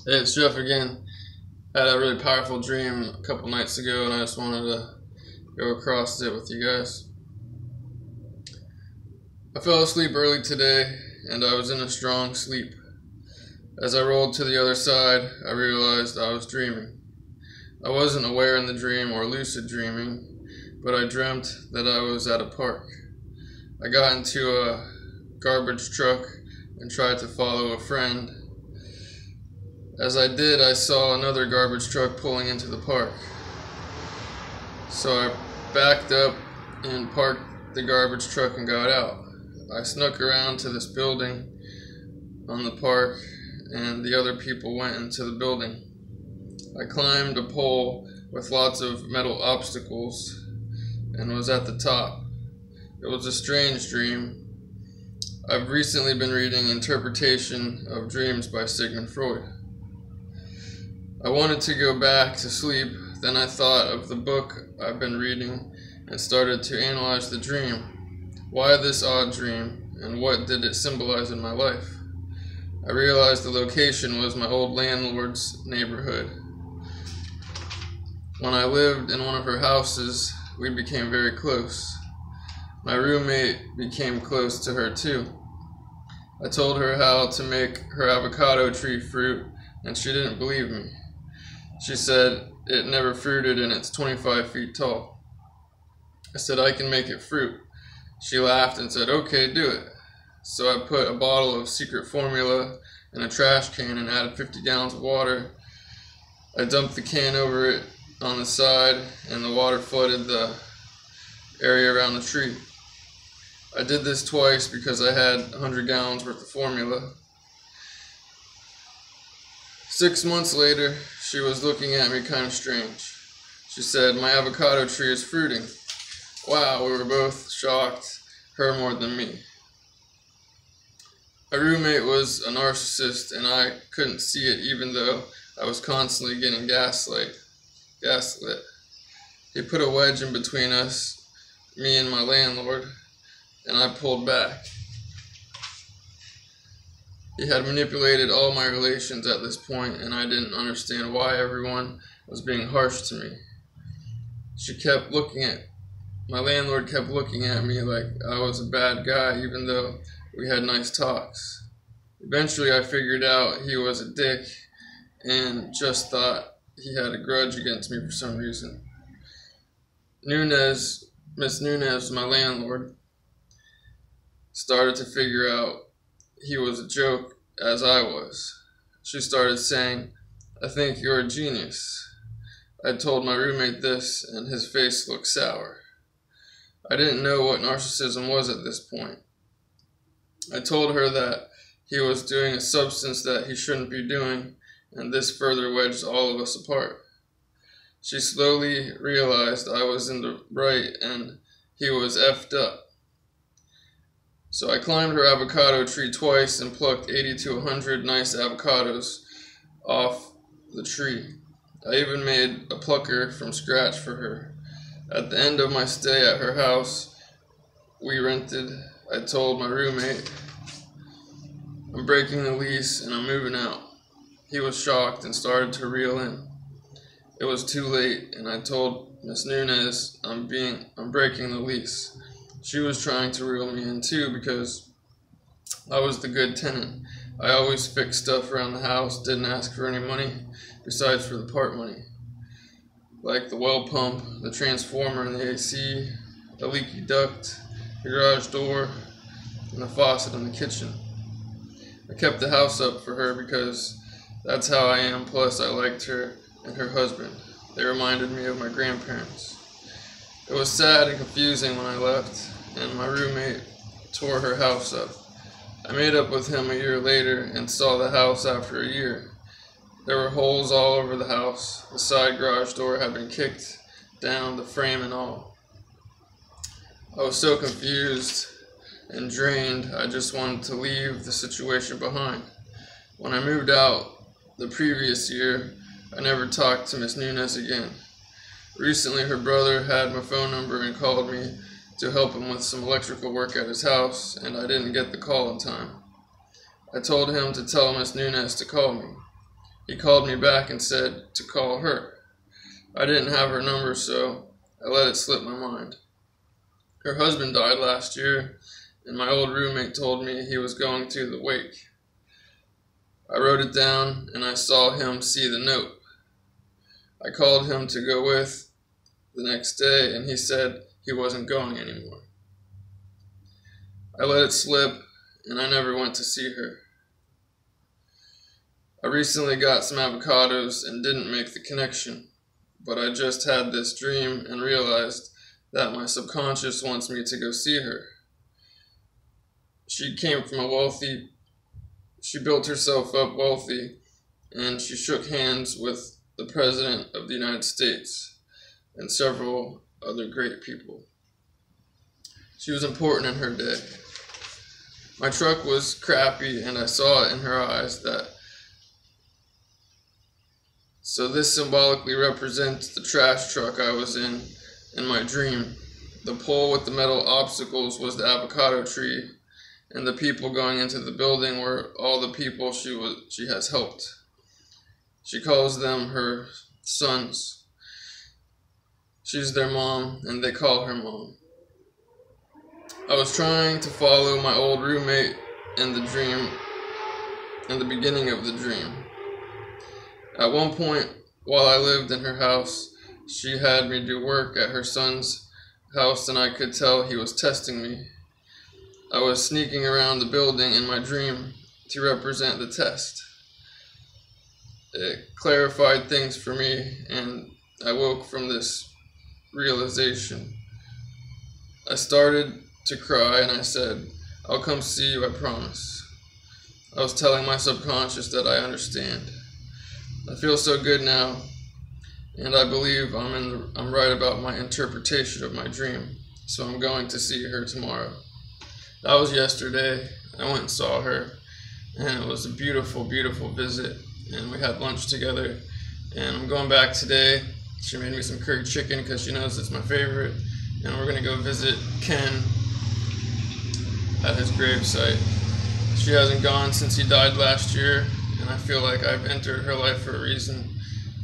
Hey, it's Jeff again. I had a really powerful dream a couple nights ago, and I just wanted to go across it with you guys. I fell asleep early today, and I was in a strong sleep. As I rolled to the other side, I realized I was dreaming. I wasn't aware in the dream or lucid dreaming, but I dreamt that I was at a park. I got into a garbage truck and tried to follow a friend. As I did, I saw another garbage truck pulling into the park. So I backed up and parked the garbage truck and got out. I snuck around to this building on the park, and the other people went into the building. I climbed a pole with lots of metal obstacles and was at the top. It was a strange dream. I've recently been reading Interpretation of Dreams by Sigmund Freud. I wanted to go back to sleep, then I thought of the book I've been reading and started to analyze the dream. Why this odd dream, and what did it symbolize in my life? I realized the location was my old landlord's neighborhood. When I lived in one of her houses, we became very close. My roommate became close to her too. I told her how to make her avocado tree fruit, and she didn't believe me. She said it never fruited and it's 25 feet tall. I said I can make it fruit. She laughed and said, okay, do it. So I put a bottle of secret formula in a trash can and added 50 gallons of water. I dumped the can over it on the side, and the water flooded the area around the tree. I did this twice because I had 100 gallons worth of formula. 6 months later, she was looking at me kind of strange. She said, my avocado tree is fruiting. Wow, we were both shocked, her more than me. My roommate was a narcissist, and I couldn't see it even though I was constantly getting gaslit. He put a wedge in between us, me and my landlord, and I pulled back. He had manipulated all my relations at this point, and I didn't understand why everyone was being harsh to me. My landlord kept looking at me like I was a bad guy, even though we had nice talks. Eventually I figured out he was a dick and just thought he had a grudge against me for some reason. Miss Nunez, my landlord, started to figure out he was a joke as I was. She started saying, I think you're a genius. I told my roommate this, and his face looked sour. I didn't know what narcissism was at this point. I told her that he was doing a substance that he shouldn't be doing, and this further wedged all of us apart. She slowly realized I was in the right and he was effed up. So I climbed her avocado tree twice and plucked 80 to 100 nice avocados off the tree. I even made a plucker from scratch for her. At the end of my stay at her house we rented, I told my roommate, I'm breaking the lease and I'm moving out. He was shocked and started to reel in. It was too late, and I told Miss Nunez I'm breaking the lease. She was trying to reel me in too because I was the good tenant. I always fixed stuff around the house, didn't ask for any money besides for the part money. Like the well pump, the transformer in the AC, a leaky duct, the garage door, and the faucet in the kitchen. I kept the house up for her because that's how I am, plus I liked her and her husband. They reminded me of my grandparents. It was sad and confusing when I left, and my roommate tore her house up. I made up with him a year later and saw the house after a year. There were holes all over the house. The side garage door had been kicked down, the frame and all. I was so confused and drained, I just wanted to leave the situation behind. When I moved out the previous year, I never talked to Miss Nunez again. Recently, her brother had my phone number and called me to help him with some electrical work at his house, and I didn't get the call in time. I told him to tell Miss Nunez to call me. He called me back and said to call her. I didn't have her number, so I let it slip my mind. Her husband died last year, and my old roommate told me he was going to the wake. I wrote it down, and I saw him see the note. I called him to go with the next day, and he said he wasn't going anymore. I let it slip, and I never went to see her. I recently got some avocados and didn't make the connection, but I just had this dream and realized that my subconscious wants me to go see her. She built herself up wealthy, and she shook hands with the President of the United States and several other great people. She was important in her day. My truck was crappy, and I saw it in her eyes So this symbolically represents the trash truck I was in my dream. The pole with the metal obstacles was the avocado tree, and the people going into the building were all the people she has helped. She calls them her sons. She's their mom, and they call her mom. I was trying to follow my old roommate in the beginning of the dream. At one point, while I lived in her house, she had me do work at her son's house, and I could tell he was testing me. I was sneaking around the building in my dream to represent the test. It clarified things for me, and I woke from this realization. I started to cry, and I said, "I'll come see you, I promise." I was telling my subconscious that I understand. I feel so good now, and I believe I'm right about my interpretation of my dream, so I'm going to see her tomorrow. That was yesterday. I went and saw her, and it was a beautiful, beautiful visit, and we had lunch together, and I'm going back today. She made me some curry chicken because she knows it's my favorite, and we're going to go visit Ken at his gravesite. She hasn't gone since he died last year, and I feel like I've entered her life for a reason,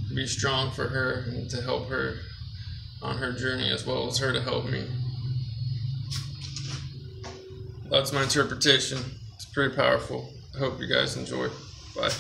to be strong for her and to help her on her journey as well as her to help me. That's my interpretation. It's pretty powerful. I hope you guys enjoy. Bye.